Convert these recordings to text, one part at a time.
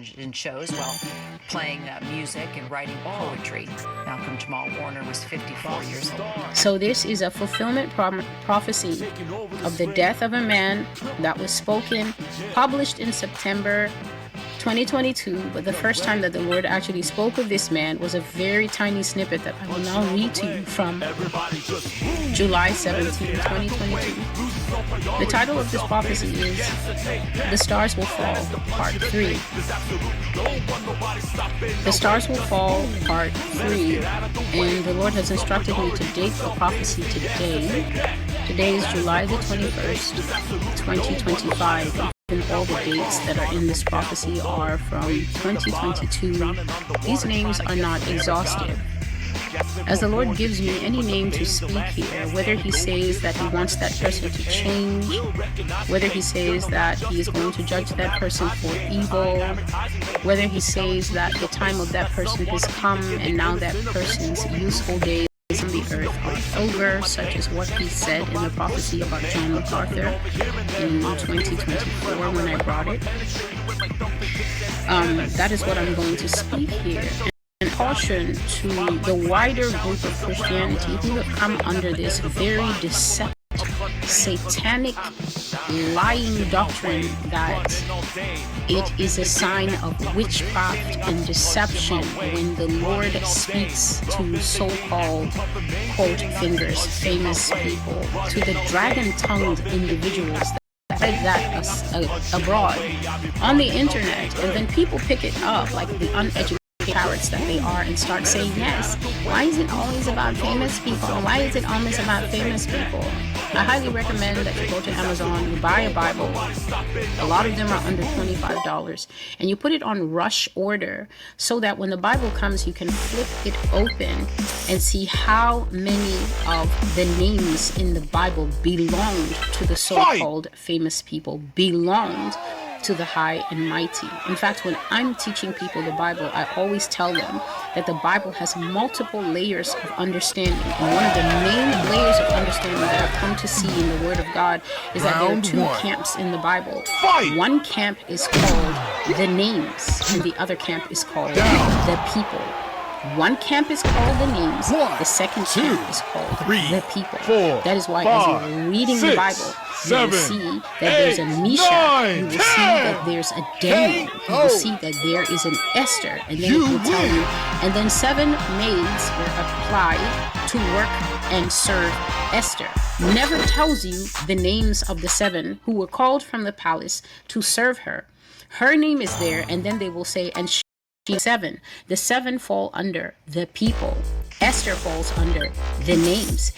television shows while playing music and writing poetry. Malcolm Jamal Warner was 54 years old. So this is a fulfillment prophecy of the death of a man that was spoken, published in September 2022, but the first time that the Lord actually spoke of this man was a very tiny snippet that I will now read to you from July 17, 2022. The title of this prophecy is The Stars Will Fall, Part 3. The Stars Will Fall, Part 3, and the Lord has instructed me to date the prophecy today. Today is July the 21st, 2025. And all the dates that are in this prophecy are from 2022. These names are not exhaustive. As the Lord gives me any name to speak here, whether he says that he wants that person to change, whether he says that he is going to judge that person for evil, whether he says that the time of that person has come and now that person's useful days on the earth are over, such as what he said in the prophecy about John MacArthur in 2024 when I brought it. That is what I'm going to speak here. And caution to the wider group of Christianity who have come under this very deceptive, satanic, lying doctrine that it is a sign of witchcraft and deception when the Lord speaks to so-called, quote fingers, famous people, to the dragon-tongued individuals that spread that abroad on the internet, and then people pick it up like the uneducated parrots that they are and start saying, yes, why is it always about famous people? Why is it always about famous people? I highly recommend that you go to Amazon, you buy a Bible. A lot of them are under $25, and you put it on rush order so that when the Bible comes, you can flip it open and see how many of the names in the Bible belonged to the so-called famous people, belonged to the high and mighty. In fact, when I'm teaching people the Bible, I always tell them that the Bible has multiple layers of understanding. And one of the main layers of understanding that I've come to see in the Word of God is that there are two camps in the Bible. One camp is called the names, and the other camp is called the people. One camp is called the names, the second camp is called the people. That is why as you're reading the Bible, you will see that there's a Meshach, you will see that there's a Daniel, you will see that there is an Esther, and then it will tell you, and then 7 maids were applied to work and serve Esther. Never tells you the names of the 7 who were called from the palace to serve her. Her name is there, and then they will say, and she's 7. The 7 fall under the people. Esther falls under the names.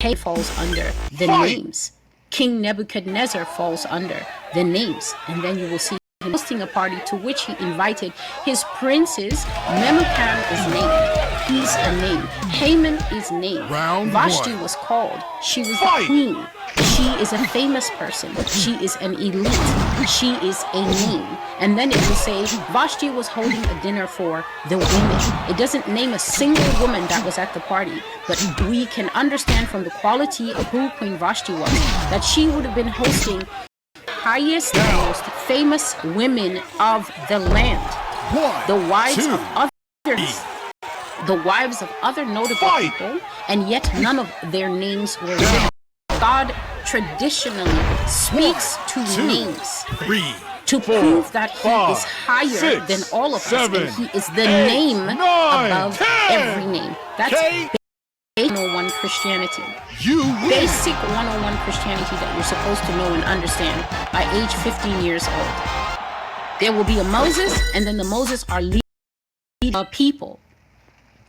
Hay falls under the names. King Nebuchadnezzar falls under the names. And then you will see him hosting a party to which he invited his princes. Memucan is named. He's a name. Haman is named. Vashti was called. She was the queen. She is a famous person. She is an elite. She is a name. And then it will say Vashti was holding a dinner for the women. It doesn't name a single woman that was at the party, but we can understand from the quality of who Queen Vashti was that she would have been hosting the highest and most famous women of the land, the wives of others. The wives of other notable people, and yet none of their names were written. God traditionally speaks to names to prove that he is higher than all of us, and he is the name above every name. That's basic 101 Christianity. Basic 101 Christianity that you're supposed to know and understand by age 15 years old. There will be a Moses, and then the Moses are leading a people.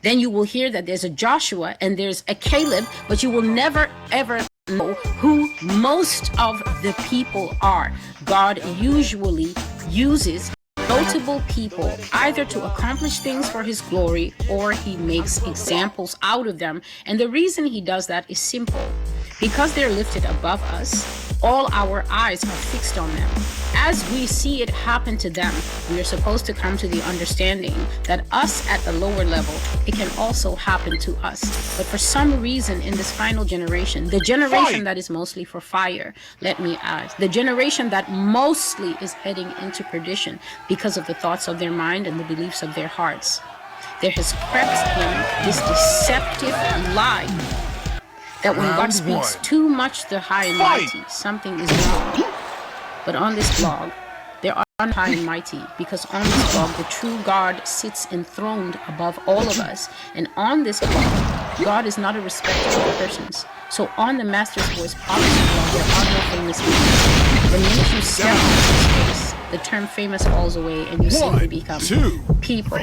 Then you will hear that there's a Joshua and there's a Caleb, but you will never ever know who most of the people are. God usually uses notable people either to accomplish things for his glory, or he makes examples out of them. And the reason he does that is simple. Because they're lifted above us, all our eyes are fixed on them. As we see it happen to them, we are supposed to come to the understanding that us at the lower level, it can also happen to us. But for some reason in this final generation, the generation that is mostly for fire, let me add, the generation that mostly is heading into perdition because of the thoughts of their mind and the beliefs of their hearts, there has crept in this deceptive lie that when God speaks too much the high and mighty, something is wrong. But on this blog, there are none high and mighty, because on this blog, the true God sits enthroned above all of us. And on this blog, God is not a respecter of persons. So on the Master's Voice Prophecy blog, there are no famous people. The minute you step into space, the term famous falls away and you simply become people.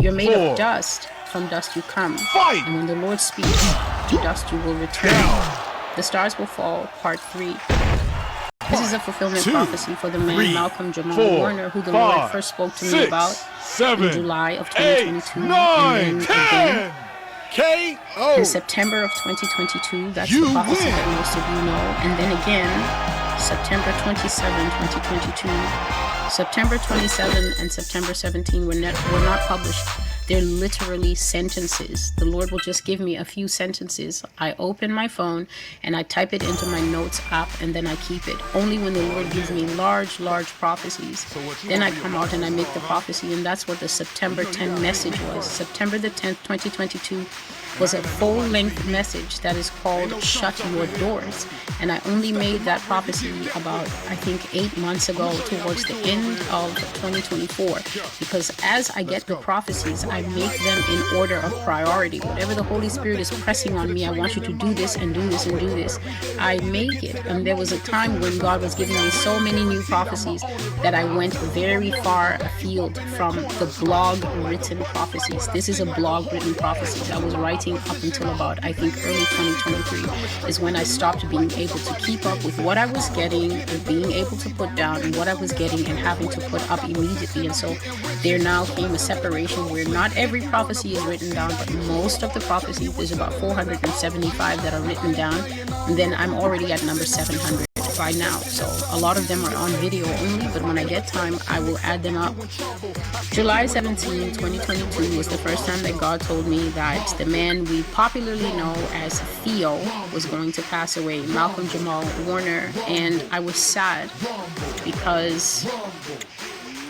You're made of dust. From dust you come. And when the Lord speaks, to dust you will return. The stars will fall, part 3. This is a fulfillment prophecy for the man Malcolm Jamal Warner, who the Lord first spoke to me about in July of 2022, and then again in September of 2022. That's the prophecy that most of you know. And then again, September 27, 2022. September 27 and September 17 were not published. They're literally sentences. The Lord will just give me a few sentences. I open my phone and I type it into my notes app, and then I keep it. Only when the Lord gives me large prophecies, then I come out and I make the prophecy. And that's what the September 10th message was. September the 10th, 2022 was a full-length message that is called Shut Your Doors. And I only made that prophecy about, I think, 8 months ago, towards the end of 2024. Because as I get the prophecies, I make them in order of priority. Whatever the Holy Spirit is pressing on me, I want you to do this and do this and do this, I make it. And there was a time when God was giving me so many new prophecies that I went very far afield from the blog written prophecies. This is a blog written prophecy. I was writing up until about, I think, early 2023 is when I stopped being able to keep up with what I was getting and being able to put down and what I was getting and having to put up immediately. And so there now came a separation where not every prophecy is written down, but most of the prophecies, there's about 475 that are written down, and then I'm already at number 700 by now. So a lot of them are on video only, but when I get time, I will add them up. July 17, 2022 was the first time that God told me that the man we popularly know as Theo was going to pass away, Malcolm Jamal Warner. And I was sad because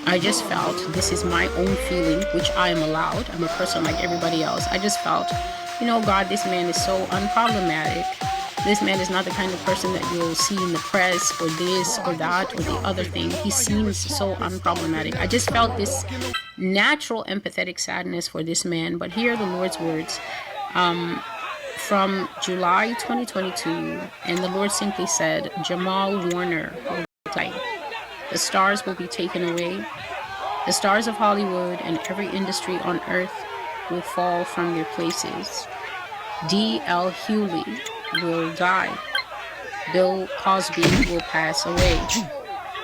I just felt, this is my own feeling, which I am allowed. I'm a person like everybody else. I just felt, God, this man is so unproblematic. This man is not the kind of person that you'll see in the press or this or that or the other thing. He seems so unproblematic. I just felt this natural empathetic sadness for this man. But here are the Lord's words from July 2022. And the Lord simply said, Jamal Warner will die. The stars will be taken away. The stars of Hollywood and every industry on earth will fall from their places. D.L. Hewley will die. Bill Cosby will pass away.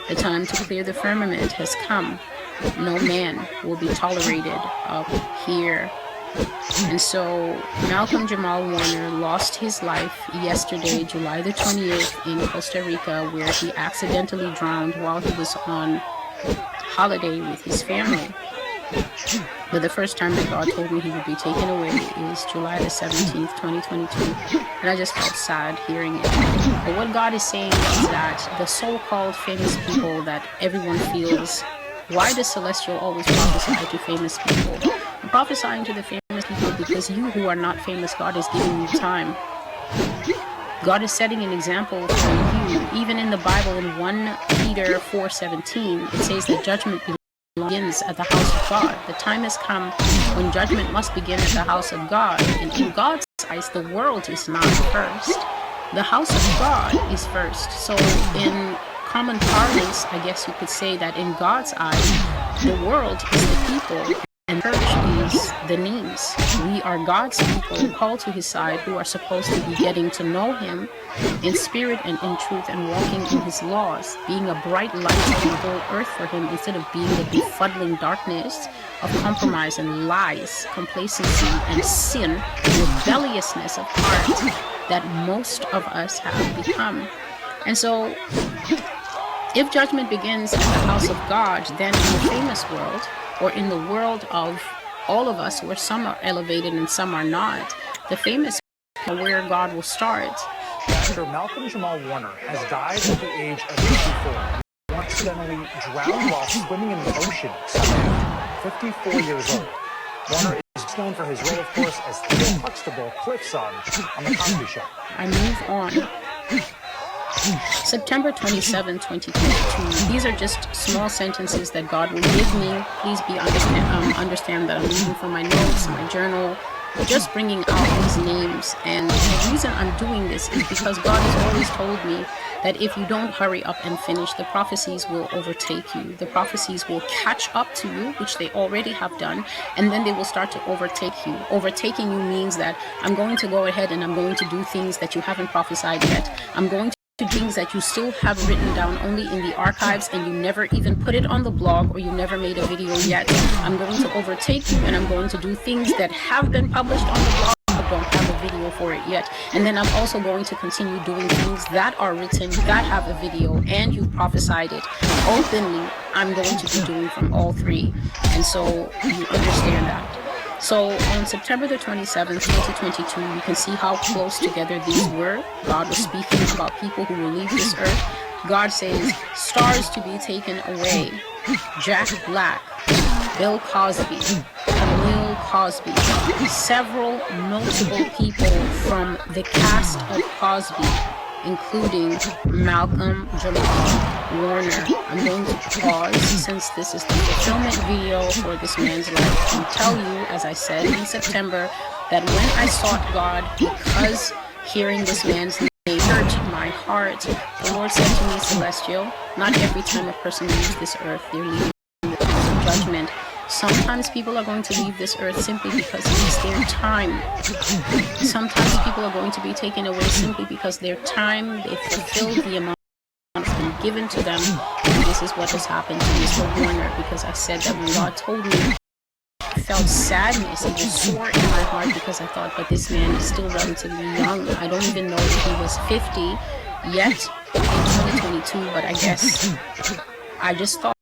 The time to clear the firmament has come. No man will be tolerated up here. And so Malcolm Jamal Warner lost his life yesterday, July the 28th, in Costa Rica, where he accidentally drowned while he was on holiday with his family. But the first time that God told me he would be taken away is July the 17th, 2022. And I just felt sad hearing it. But what God is saying is that the so-called famous people that everyone feels, why does Celestial always prophesy to famous people? I'm prophesying to the famous people because you who are not famous, God is giving you time. God is setting an example for you. Even in the Bible, in 1 Peter 4:17, it says that judgment begins at the house of God. The time has come when judgment must begin at the house of God. And in God's eyes, the world is not first. The house of God is first. So in common parlance, I guess you could say that in God's eyes, the world is the people and church is the names. We are God's people called to his side who are supposed to be getting to know him in spirit and in truth and walking in his laws, being a bright light in the whole earth for him instead of being the befuddling darkness of compromise and lies, complacency and sin, rebelliousness of heart that most of us have become. And so, if judgment begins in the house of God, then in the famous world, or in the world of all of us, where some are elevated and some are not, the famous where God will start. Actor Malcolm Jamal Warner has died at the age of 54. He accidentally drowned while swimming in the ocean, 54 years old. Warner is known for his role, of course, as Theo Huxtable, Cliff's son, on The Cosby Show. I move on. September 27, 2022. These are just small sentences that God will give me. Please understand that I'm reading from my notes, my journal, just bringing out these names. And the reason I'm doing this is because God has always told me that if you don't hurry up and finish, the prophecies will overtake you. The prophecies will catch up to you, which they already have done, and then they will start to overtake you. Overtaking you means that I'm going to go ahead and I'm going to do things that you haven't prophesied yet. I'm going to do things that you still have written down only in the archives and you never even put it on the blog, or you never made a video yet. I'm going to overtake you and I'm going to do things that have been published on the blog, don't have a video for it yet. And then I'm also going to continue doing things that are written, that have a video, and you prophesied it openly. I'm going to be doing from all three. And so you understand that. So on September the 27th, 2022, you can see how close together these were. God was speaking about people who will leave this earth. God says, stars to be taken away. Jack Black, Bill Cosby, Camille Cosby, several notable people from the cast of Cosby, including Malcolm Jamal Warner. I'm going to pause since this is the fulfillment video for this man's life and tell you, as I said in September, that when I sought God, because hearing this man's name hurt my heart, the Lord said to me, Celestial, not every time a person leaves this earth, they're leaving the house of judgment. Sometimes people are going to leave this earth simply because it's their time. Sometimes people are going to be taken away simply because their time, they fulfilled the amount that's been given to them. And this is what has happened to Mr. Warner, because I said that when God told me, I felt sadness. It was sore in my heart because I thought, but this man is still relatively young. I don't even know if he was 50 yet in 2022, but I guess I just thought,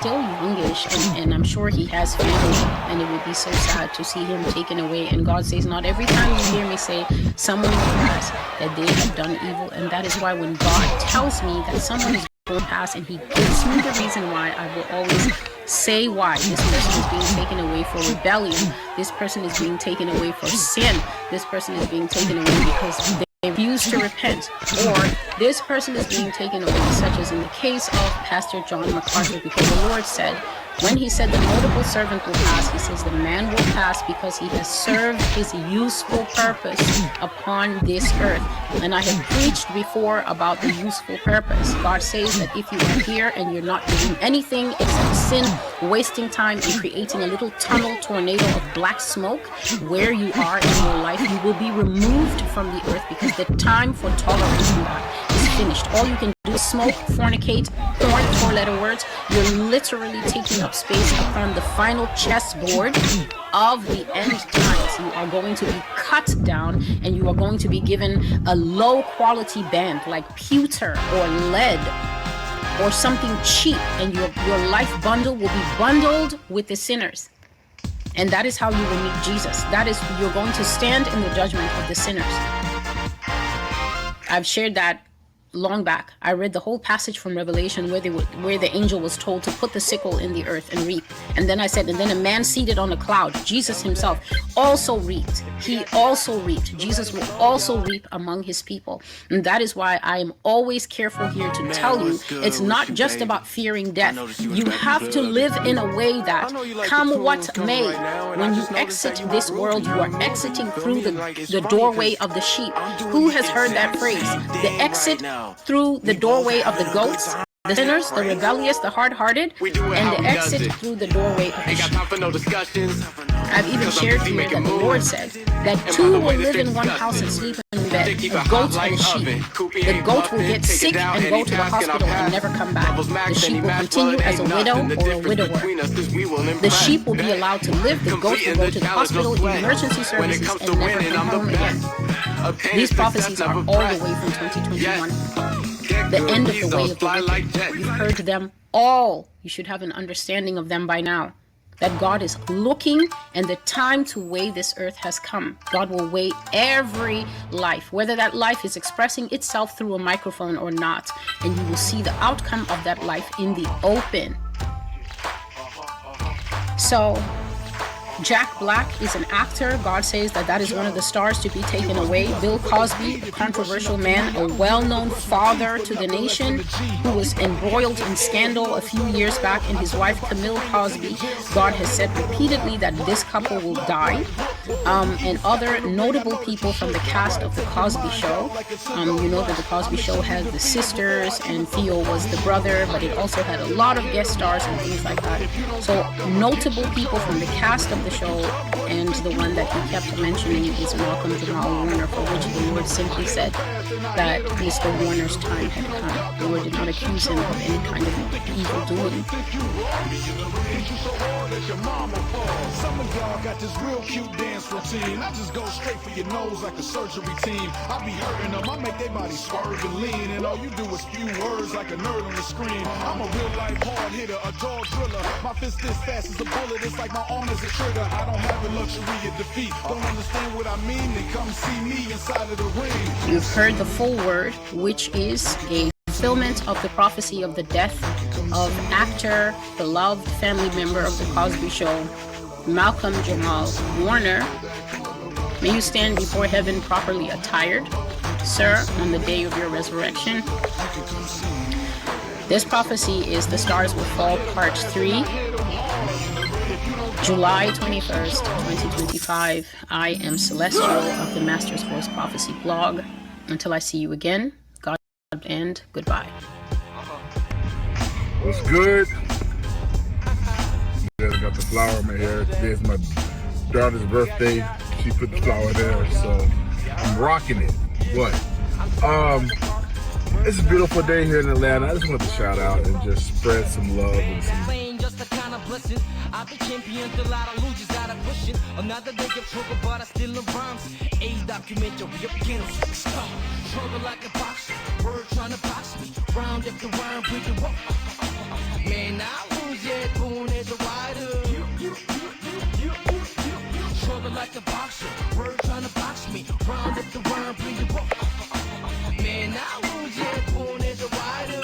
still youngish, and I'm sure he has family, and it would be so sad to see him taken away. And God says, not every time you hear me say someone will pass, that they have done evil. And that is why when God tells me that someone is going to pass, and he gives me the reason why, I will always say why. This person is being taken away for rebellion. This person is being taken away for sin. This person is being taken away because they refuse to repent, or this person is being taken away, such as in the case of Pastor John MacArthur, because the Lord said, when he said the notable servant will pass, he says the man will pass because he has served his useful purpose upon this earth. And I have preached before about the useful purpose. God says that if you are here and you're not doing anything except sin, wasting time and creating a little tunnel tornado of black smoke where you are in your life, you will be removed from the earth, because the time for tolerating that is finished. All you can do is smoke, fornicate, porn, four-letter words. You're literally taking up space upon the final chessboard of the end times. You are going to be cut down, and you are going to be given a low quality band like pewter or lead or something cheap, and your life bundle will be bundled with the sinners. And that is how you will meet Jesus. That is, you're going to stand in the judgment of the sinners. I've shared that long back. I read the whole passage from Revelation where the angel was told to put the sickle in the earth and reap. And then I said, and then a man seated on a cloud, Jesus himself, also reaped. He also reaped. Jesus will also reap among his people. And that is why I am always careful here to tell you, it's not just about fearing death. You have to live in a way that, come what may, when you exit this world, you are exiting through the doorway of the sheep. Who has heard that phrase? The exit through the doorway of the goats, the sinners, the rebellious, the hard-hearted, and the exit through the doorway of the sheep. I've even shared here that the Lord said that two will live in one house and sleep in bed, a goat and a sheep. The goat will get sick and go to the hospital and never come back. The sheep will continue as a widow or a widower. The sheep will be allowed to live. The goat will go to the hospital, emergency services, and never come home again. These prophecies are all the way from 2021. the end of the way of the wicked. You've heard them all. You should have an understanding of them by now. That God is looking, and the time to weigh this earth has come. God will weigh every life, whether that life is expressing itself through a microphone or not, and you will see the outcome of that life in the open. So Jack Black is an actor. God says that is one of the stars to be taken away. Bill Cosby, a controversial man, a well-known father to the nation who was embroiled in scandal a few years back, and his wife Camille Cosby. God has said repeatedly that this couple will die. And other notable people from the cast of The Cosby Show. You know that The Cosby Show had the sisters and Theo was the brother, but it also had a lot of guest stars and things like that. So notable people from the cast of the show, and the one that he kept mentioning is Malcolm Jamal Warner, for which the Lord simply said that Mr. Warner's time had come. The Lord did not accuse him of any kind of evil doing. Some of y'all got this real cute dance routine. I just go straight for your nose like a surgery team. I be hurting them, I make their body swerve and lean, and all you do is spew words like a nerd on the screen. I'm a real life hard hitter, a dog driller. My fist is fast as a bullet, it's like my arm is a trigger. I don't have the luxury of defeat. Don't understand what I mean? Then come see me inside of the ring. You've heard the full word, which is a fulfillment of the prophecy of the death of actor, beloved family member of The Cosby Show, Malcolm Jamal Warner. May you stand before heaven properly attired, sir, on the day of your resurrection. This prophecy is The Stars Will Fall Part 3, July 21st, 2025. I am Celestial of the Master's Voice Prophecy blog. Until I see you again, God and goodbye. What's good? I got the flower in my hair. Today is my daughter's birthday. She put the flower there, so I'm rocking it. What? It's a beautiful day here in Atlanta. I just wanted to shout out and just spread some love and some. Just a kind of blessing. I've been champion, a lot of losers out of pushing. Another day of trouble, but I still love rhymes. A documentary of beginners. Struggle like a boxer. Word trying to box me. Round after round, bring it up. Man, I lose yet, born as a rider. Struggle like a boxer. Word trying to box me. Round after round, bring it up. Man, I lose yet, born as a rider.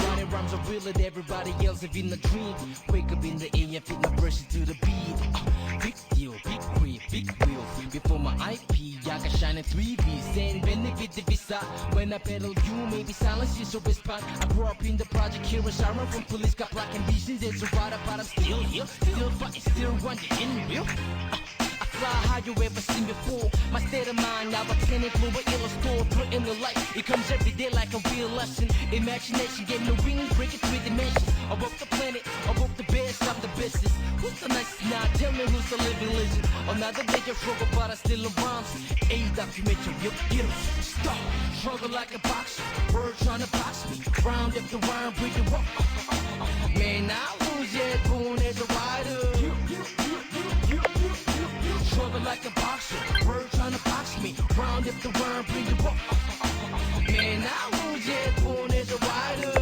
Running rhymes are real and everybody else have been a dream. Wake up in the AM, fit my verses to the beat. Big deal, big crib, big wheel. Before my IP, I got shining 3Bs. Then benefit the visa. When I pedal, you maybe silence is a response. I grew up in the project here in Sharon from police, got black ambitions. It's a rider, but I'm still here. Still fighting, still running in real. Fly high you ever seen before. My state of mind now a tenant blue but yellow store. Put in the light, it comes every day like a real lesson. Imagination, get no wings, break it 3 dimensions. Above the planet, above the best, I'm the business. Who's the nicest now? Tell me who's the living legend. Another day of struggle, but I still love rhymes. A documentary, you get them. Stop, struggle like a boxer. Word trying to box me. Round after round, bring it up. Man, I lose yet, born as a rider. Struggle like a boxer, word trying to box me. Round after round, bring it up. Man, I lose yet, born as a rider.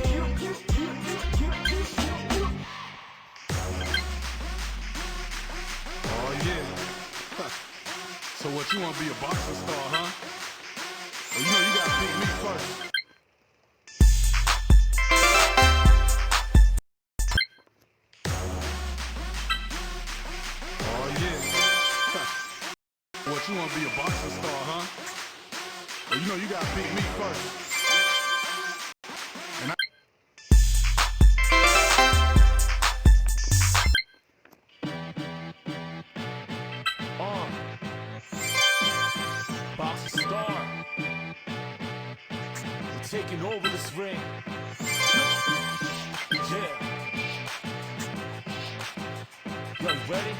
Oh yeah. So what, you want to be a boxing star, huh? Well, you know you gotta pick me first. What, you want to be a boxing star, huh? Well, you know you gotta pick me first. And Boxing star. We're taking over this ring. Yeah. Yo, you ready?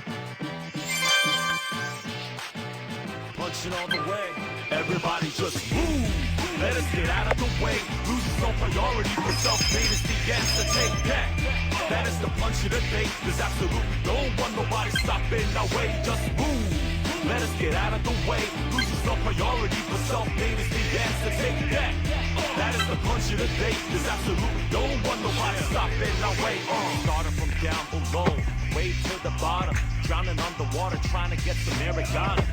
Punching all the way. Everybody just move. Let us get out of the way. Losing some priority for self-made is the answer. Take that. That is the punch of the day. There's absolutely no one, nobody stopping our way. Just move. Let us get out of the way. Losing some priority, but self-made is the answer. Take that. That is the punch of the day. There's absolutely no one nobody stopping our way. Starting from down below, way to the bottom, drowning underwater, trying to get some Americana.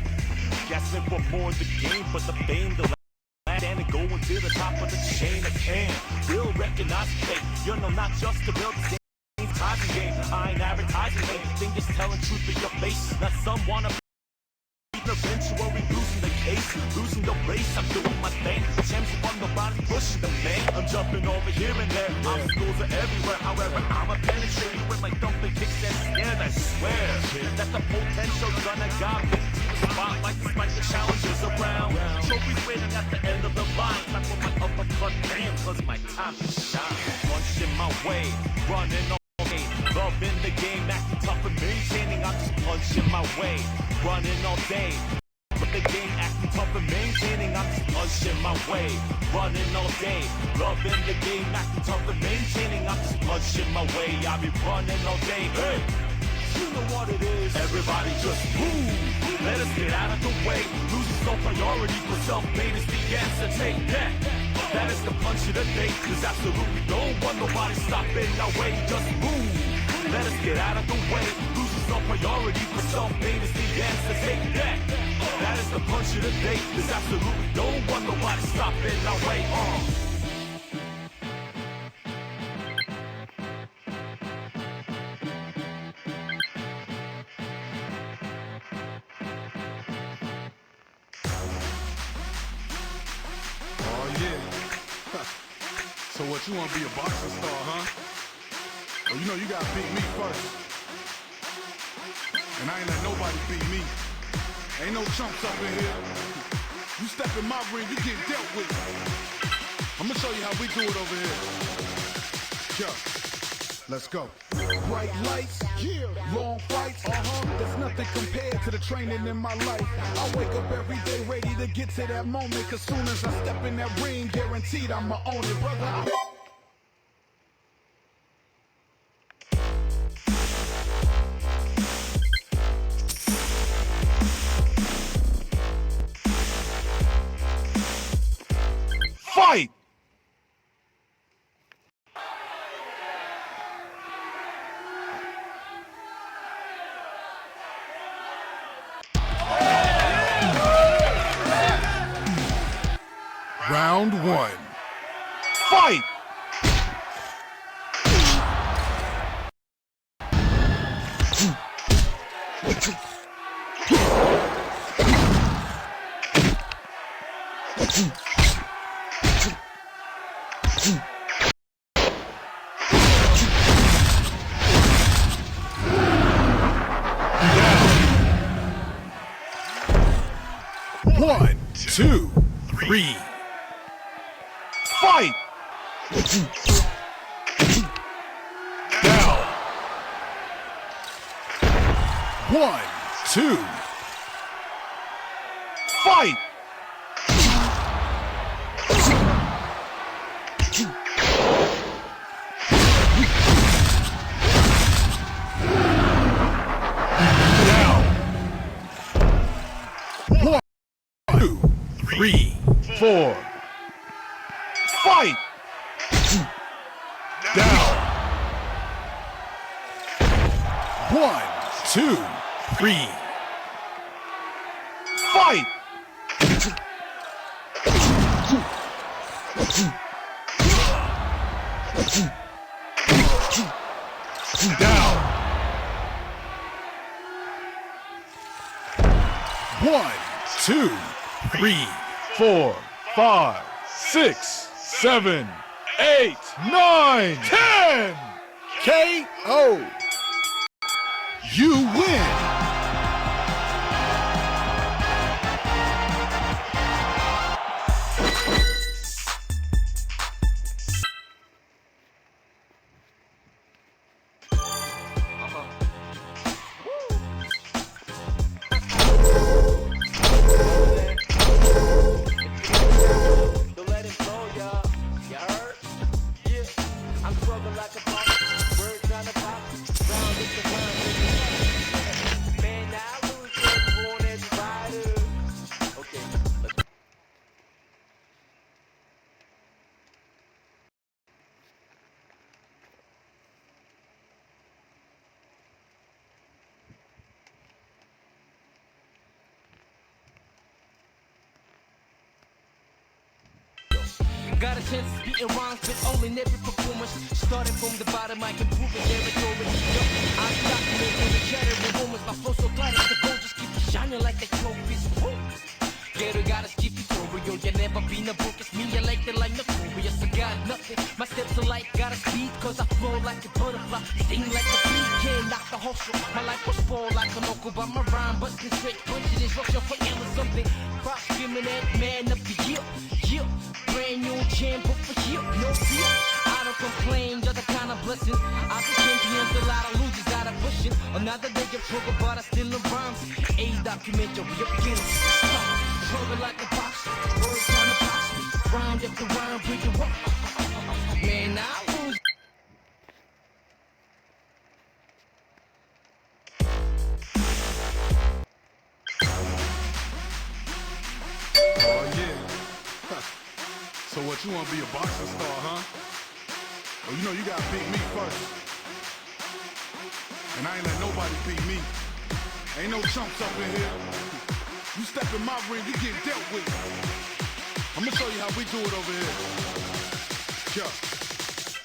Guessing for more of the game, but the fame, the land, and going to the top of the chain of can. Real recognize fake. You know, not just to build the advertising game. I ain't advertising anything, just telling truth to your face. Not some wanna be eventually losing the case, losing the race. I'm doing my thing. Champs on the body, pushing the main. I'm jumping over here and there. Obstacles are everywhere. However, I'm a penetrating with my thumping kicks and scared. I swear that the potential's gonna got me. Spotlight despite the challenges around. Trophies waiting at the end of the line. Time for my uppercut, damn, cause my time to shine. Punching my way, running all day. Loving the game, acting tough and maintaining. I'm just punching my way, running all day. But the game, acting tough and maintaining. I'm just punching my way, running all day. Loving the game, acting tough and maintaining. I'm just punching my way. I'll be running all day. Hey, you know what it is. Everybody just move. Let us get out of the way. Losing no priority, but self-made is the answer. Take that. That is the punch of the day. There's absolutely no one, nobody stopping our way. Just move. Let us get out of the way. Losing no priority, but self-made is the answer. Take that. That is the punch of the day. There's absolutely no one, nobody stopping our way. So what, you wanna be a boxing star, huh? Well, you know you gotta beat me first. And I ain't let nobody beat me. Ain't no chumps up in here. You step in my ring, you get dealt with. I'm gonna show you how we do it over here. Yo, let's go. Bright lights, yeah, long fights, There's nothing compared to the training in my life. I wake up every day ready to get to that moment. Cause soon as I step in that ring, guaranteed I'ma own it, brother. Fight! Round one. Fight! One, two, three. Fight! Down. One, two. Fight! Down. One, two, three, four. Fight! Down. One, two, three. Fight! Down. One, two, three, four, 5, 6, 7, 8, 9, 10. KO. You win. Got a chance of spitting rhymes, but all in every performance. Started from the bottom, I can prove it territory. Yo, I'm documenting the shattering moments. My flow so tight as the gold, just keep shining like the trophies. Woo. Ghetto got a skippy Torio, you never been a book, it's me, I like the like notorious. I got nothing, my steps are light, got a speed, cause I flow like a butterfly, sting like a bee, can't knock the hustle. My life was full like a local, but my rhyme busting straight punches, it's rush for ill or something. Props screaming at man of the year, yeah. Brand new champ, but for here, no fear. I don't complain, you're the kind of blessing. I've been champions, a lot of losers out of pushing. Another day of trouble, but I still love rhymes. A documentary, you're beginning. Struggle like a boxer, words trying to box me. Round after round, bring you up. Man, I lose. Oh yeah. So what, you wanna be a boxing star, huh? Well, you know you gotta beat me first. And I ain't let nobody beat me. Ain't no chumps up in here. You step in my ring, you get dealt with. I'm gonna show you how we do it over here. Yo,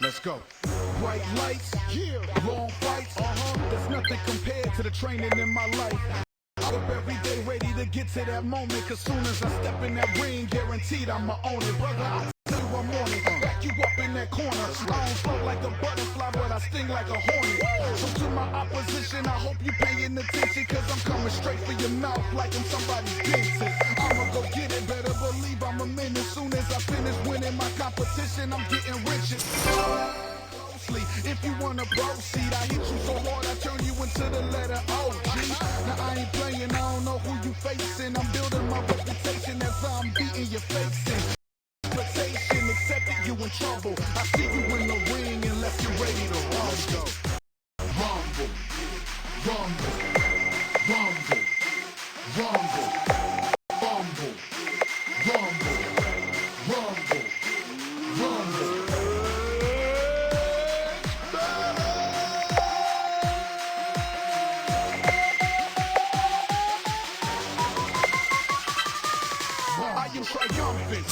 let's go. Bright lights, yeah, long fights, There's nothing compared to the training in my life. I'm up every day ready to get to that moment, cause soon as I step in that ring, guaranteed I'ma own it. Brother, I tell you I'm on it, back you up in that corner. I don't float like a butterfly, but I sting like a hornet. So to my opposition, I hope you paying attention, cause I'm coming straight for your mouth like I'm somebody's dentist. I'ma go get it, better believe I'm a minute. Soon as I finish winning my competition, I'm getting richer. If you wanna proceed, I hit you so hard I turn you into the letter O, G. Now I ain't playing, I don't know who you facing. I'm building my reputation as I'm beating your face in. Expectation, accepted, you in trouble. I see you in the ring unless you're ready to rumble. Rumble, rumble, rumble, rumble, rumble, rumble, rumble, rumble. Triumphant,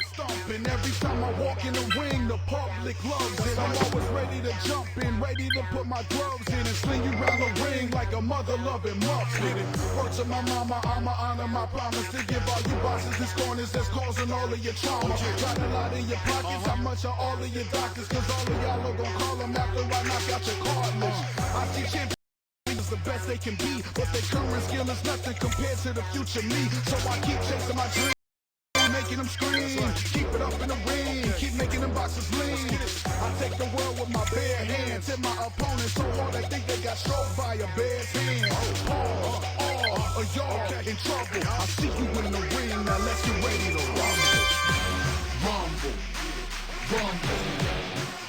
stomping every time I walk in the ring. The public loves it. I'm always ready to jump in, ready to put my gloves in and sling you round the ring like a mother-loving muffin. Word to my mama, I'ma honor my promise to give all you bosses these corners that's causing all of your trauma. Got a lot in your pockets, how much are all of your doctors? Cause all of y'all are gonna call them after I knock out your cartilage. I see champions the best they can be, but their current skill is nothing compared to the future me. So I keep chasing my dreams, making them scream. Keep it up in the ring, keep making them boxes lean. I take the world with my bare hands, hit my opponent so hard they think they got stroked by a bear's hand. Y'all in trouble. I see you in the ring, now let's get ready to rumble. Rumble, rumble,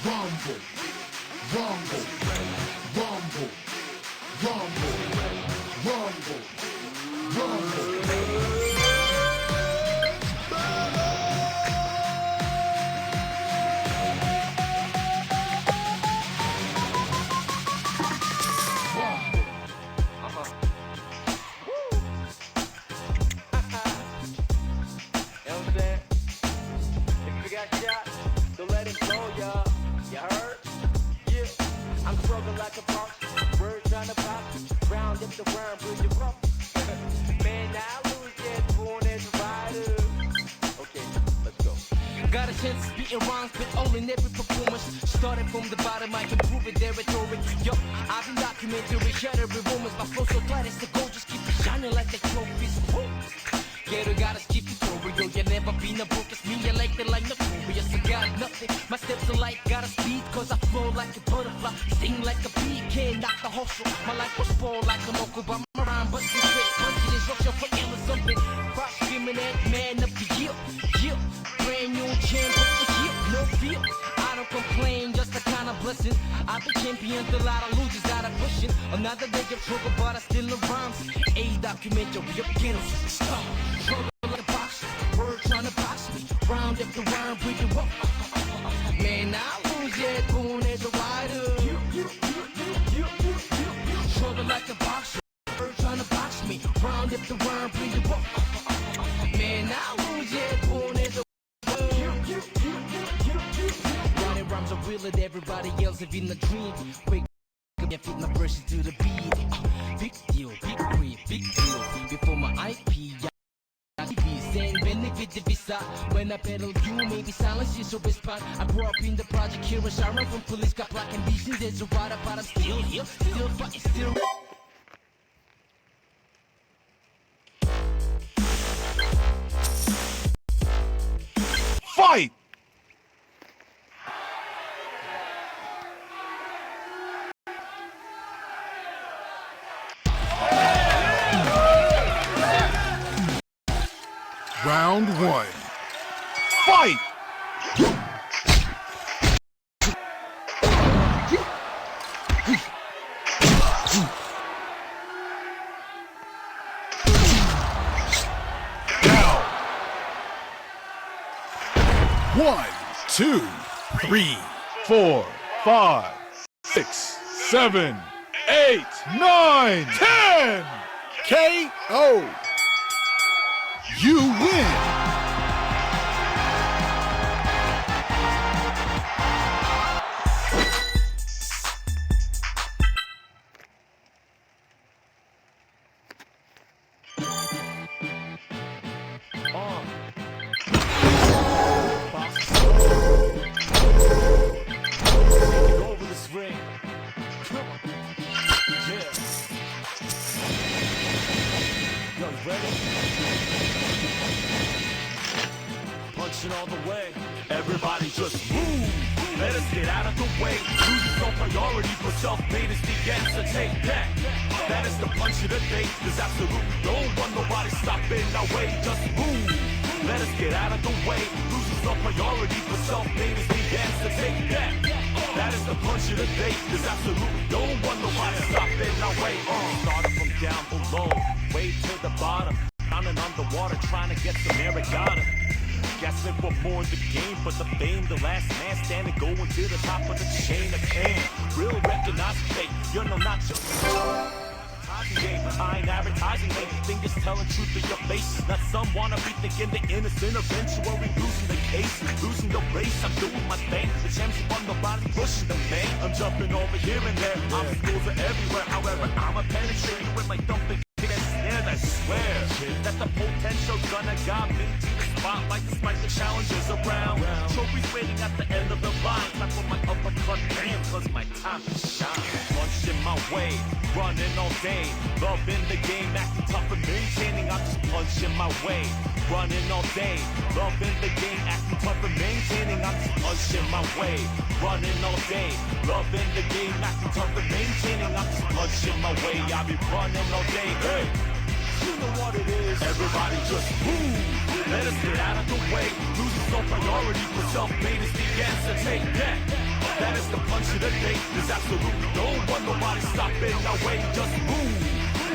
rumble, rumble, rumble. Rumble, rumble, rumble. Like a box, bird trying to box, round up the round, bring you up. Man, I lose yet, born as a rider. Okay, let's go. Got a chance of spitting rhymes, but all in every performance. Started from the bottom, I can prove it territory. Yo, I've been documenting, shattering rumors. My flow so tight as the gold, just keep shining like the trophies. Woo. Ghetto got a skippy Torio, you never been a book, it's me, I like the like notorious. I got nothing, my steps are light, got a speed, cause I flow like a butterfly, sting like a bee, can't knock the hustle. My life was full like a local, but my rhyme busting straight punches, it's rush for ill or something. Prop screaming at man of the year, yeah. Brand new champ, but for here, no fear. I don't complain, just a kind of blessing. I've been champions, a lot of losers out of pushing. Another day of trouble, but I still love rhymes. A documentary, you're beginning. Stop. Struggle like a boxer, bird trying to box me. Round after round, bring you up. Man, I lose yet, born as a rider. Struggle like a boxer, bird trying to box me. Round after round, bring you up. Man, I lose yet, born as a rider. in a dream. Wake up and fit my verses to the beat. Big deal, big free, big deal. Before my IP, saying benefit if it's when I pedal you, maybe silence is a respond. I grew up in the project here, a shower from police, got black conditions, it's a rider, but I'm still here, still fighting, still. Fight! Round one. Fight! Down. 1, 2, 3, 4, 5, 6, 7, 8, 9, 10. KO. You win. All the way. Everybody just move. Let us get out of the way. Losing no priority for self-made is the answer. Take that. That is the punch of the day. There's absolutely no one, nobody stopping our way. Just move. Let us get out of the way. Losing no priority for self-made is the answer. Take that. That is the punch of the day. There's absolutely no one, nobody stopping our way. Started from down below, way to the bottom. Drowning underwater, trying to get some air. I got it. Guessing for more in the game, but the fame, the last man standing, going to the top of the chain of pain. Real recognize fake, you know not just game. I ain't advertising anything, just telling truth to your face. Not some wanna be thinking the innocent, eventually losing the case, losing the race. I'm doing my thing, the championship on the body, pushing the main. I'm jumping over here and there, obstacles are everywhere. However, I'm a penetrating with my dumping. I swear that the potential gonna got me to the spotlight despite the challenges around. Trophies waiting at the end of the line. Time for my uppercut, damn, cause my time to shine. Punching my way, running all day. Loving the game, acting tough and maintaining. I'm just punching my way, running all day. Loving the game, acting tough and maintaining. I'm just punching my way, running all day. Loving the game, acting tough and maintaining. I'm just punching my way. I be running all day. Hey. You know what it is. Everybody just move. Let us get out of the way. Losing no priority for self-made is the answer. Take that. That is the punch of the day. There's absolutely no one, nobody stopping our way. Just move.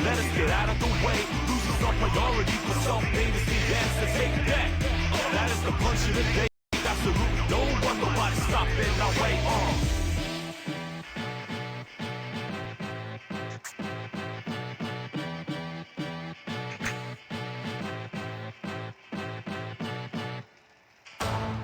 Let us get out of the way. Losing no priority for self-made is the answer. Take that. That is the punch of the day. Absolutely no one, nobody stopping our way.